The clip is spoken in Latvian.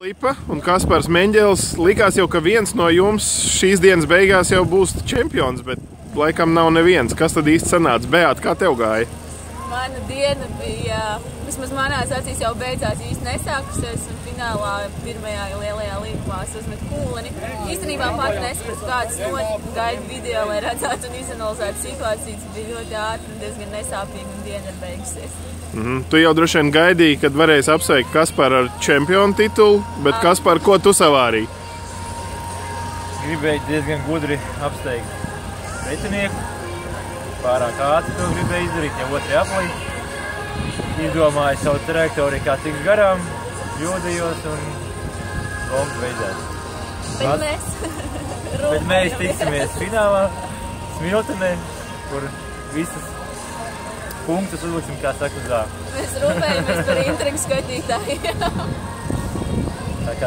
Lipa un Kaspars Meņģelis. Likās jau, ka viens no jums šīs dienas beigās jau būs čempions, bet laikam nav neviens. Kas tad īsti sanāca? Beāta, kā tev gāja? Mana diena bija, vismaz manās acīs jau beidzās īsti nesākusies, un finālā pirmajā lielajā līgumā es uzmetu kūleni. Īstenībā pat nesapratu, kādas notika, gaidu video, lai redzētu un izanalizētu situācijas. Bija ļoti ātri un diezgan nesāpīgi, un diena ir beigusies. Tu jau droši vien gaidīji, kad varēsi apsveikt Kasparu ar čempionu titulu, bet Kaspar, ko tu savārīji? Gribēju diezgan gudri apsteigt pretinieku. Pārāk ātri to gribēju izdarīt, jau otri aplī. Izdomāju savu trajektoriju, kā tiks garām, kļūdījos un golf beidzās. Bet mēs tiksimies finālā Smiltenē, kur visas punktus uzliksim, kā saka, uz ā. Mēs rūpējamies par intrigu skatītājiem.